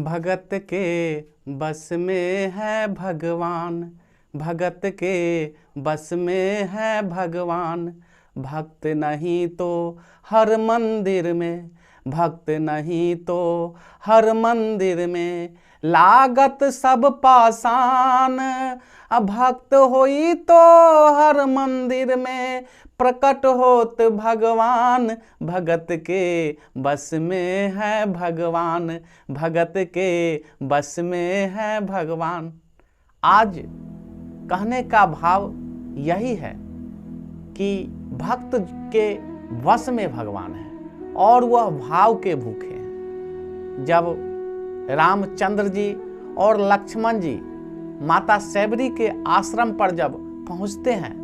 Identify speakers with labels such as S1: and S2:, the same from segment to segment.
S1: भगत के बस में है भगवान, भगत के बस में है भगवान। भक्त नहीं तो हर मंदिर में, भक्त नहीं तो हर मंदिर में लागत सब पासान। अब भक्त होई तो हर मंदिर में प्रकट होत भगवान। भगत के बस में है भगवान, भगत के बस में है भगवान। आज कहने का भाव यही है कि भक्त के वश में भगवान है और वह भाव के भूखे हैं। जब रामचंद्र जी और लक्ष्मण जी माता शबरी के आश्रम पर जब पहुंचते हैं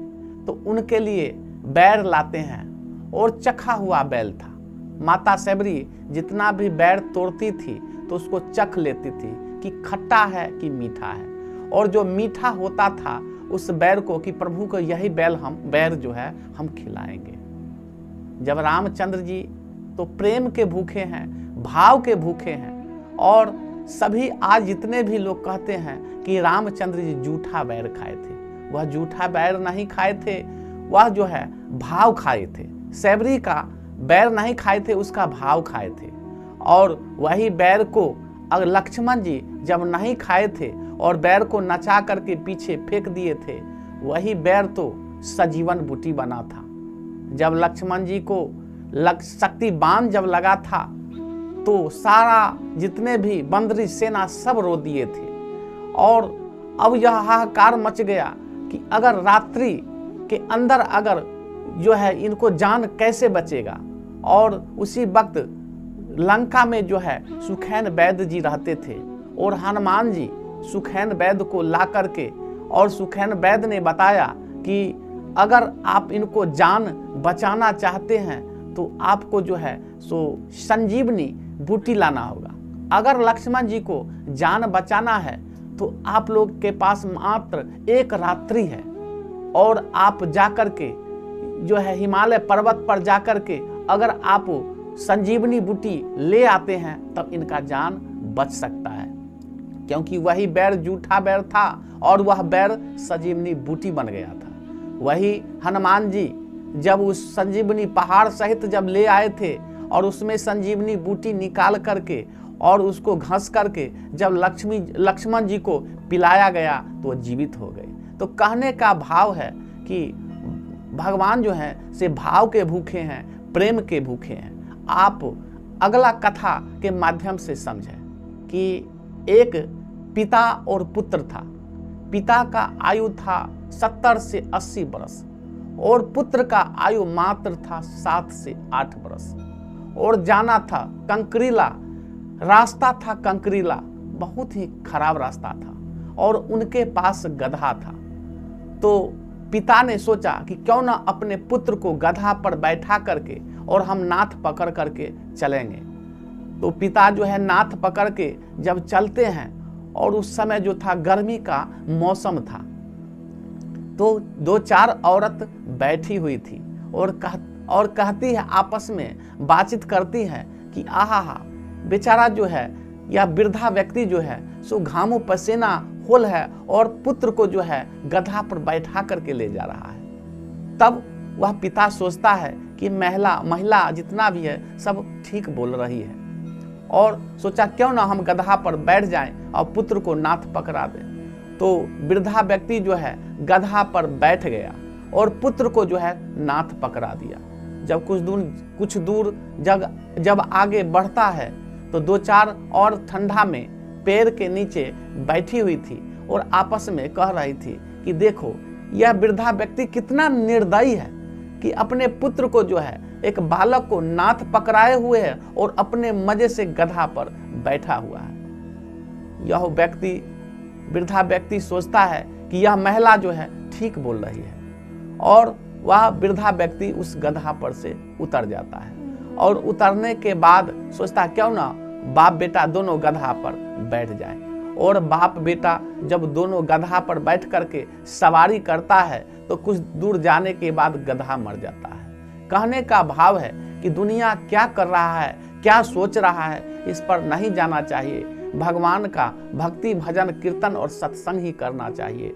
S1: तो उनके लिए बैर लाते हैं और चखा हुआ बैल था। माता शबरी जितना भी बैर तोड़ती थी तो उसको चख लेती थी कि खट्टा है कि मीठा है, और जो मीठा होता था उस बैर को कि प्रभु को यही बैर जो है हम खिलाएंगे। जब रामचंद्र जी तो प्रेम के भूखे हैं, भाव के भूखे हैं, और सभी आज जितने भी लोग कहते हैं कि रामचंद्र जी जूठा बैर खाए थे, वह जूठा बैर नहीं खाए थे, वह जो है भाव खाए थे। शबरी का बैर नहीं खाए थे, उसका भाव खाए थे। और वही बैर को अगर लक्ष्मण जी जब नहीं खाए थे और बैर को नचा करके पीछे फेंक दिए थे, वही बैर तो सजीवन बूटी बना था। जब लक्ष्मण जी को शक्ति बाण जब लगा था तो सारा जितने भी बंदरी सेना सब रो दिए थे, और अब यह हाहाकार मच गया कि अगर रात्रि के अंदर अगर जो है इनको जान कैसे बचेगा। और उसी वक्त लंका में जो है सुखैन वैद्य जी रहते थे, और हनुमान जी सुखैन वैद्य को ला करके, और सुखैन वैद्य ने बताया कि अगर आप इनको जान बचाना चाहते हैं तो आपको जो है सो संजीवनी बूटी लाना होगा। अगर लक्ष्मण जी को जान बचाना है तो आप लोग के पास मात्र एक रात्रि है, और आप जाकर के जो है हिमालय पर्वत पर जाकर के अगर आप संजीवनी बूटी ले आते हैं तब इनका जान बच सकता है, क्योंकि वही बैर जूठा बैर था और वह बैर संजीवनी बूटी बन गया था। वही हनुमान जी जब उस संजीवनी पहाड़ सहित जब ले आए थे और उसमें संजीवनी बूटी निकाल करके और उसको घस करके जब लक्ष्मण जी को पिलाया गया तो जीवित हो गए। तो कहने का भाव है कि भगवान जो है से भाव के भूखे हैं, प्रेम के भूखे हैं। आप अगला कथा के माध्यम से समझें कि एक पिता और पुत्र था। पिता का आयु था 70 से 80 बरस और पुत्र का आयु मात्र था 7 से 8 बरस, और जाना था कंकरीला रास्ता था, कंकरीला बहुत ही खराब रास्ता था, और उनके पास गधा था। तो पिता ने सोचा कि क्यों ना अपने पुत्र को गधा पर बैठा करके और हम नाथ पकड़ करके चलेंगे। तो पिता जो है नाथ पकड़ के जब चलते हैं, और उस समय जो था गर्मी का मौसम था, तो 2-4 औरत बैठी हुई थी और कहती है, आपस में बातचीत करती है कि आहा बेचारा जो है या वृद्धा व्यक्ति जो है सो घामू पसीना होल है और पुत्र को जो है गधा पर बैठा करके ले जा रहा है। तब वह पिता सोचता है कि महिला जितना भी है सब ठीक बोल रही है, और सोचा क्यों ना हम गधा पर बैठ जाएं और पुत्र को नाथ पकड़ा दें। तो वृद्धा व्यक्ति जो है गधा पर बैठ गया और पुत्र को जो है नाथ पकड़ा दिया। जब कुछ दूर जब आगे बढ़ता है तो 2-4 और ठंडा में पेड़ के नीचे बैठी हुई थी और आपस में कह रही थी कि देखो यह वृद्धा व्यक्ति कितना निर्दयी है कि अपने पुत्र को जो है एक बालक को नाथ पकड़ाए हुए है और अपने मजे से गधा पर बैठा हुआ है। यह वृद्धा व्यक्ति सोचता है कि यह महिला जो है ठीक बोल रही है, और वह वृद्धा व्यक्ति उस गधा पर से उतर जाता है, और उतरने के बाद सोचता क्यों ना बाप बेटा दोनों गधा पर बैठ जाए। और बाप बेटा जब दोनों गधा पर बैठ करके सवारी करता है तो कुछ दूर जाने के बाद गधा मर जाता है। कहने का भाव है कि दुनिया क्या कर रहा है, क्या सोच रहा है, इस पर नहीं जाना चाहिए। भगवान का भक्ति भजन कीर्तन और सत्संग ही करना चाहिए।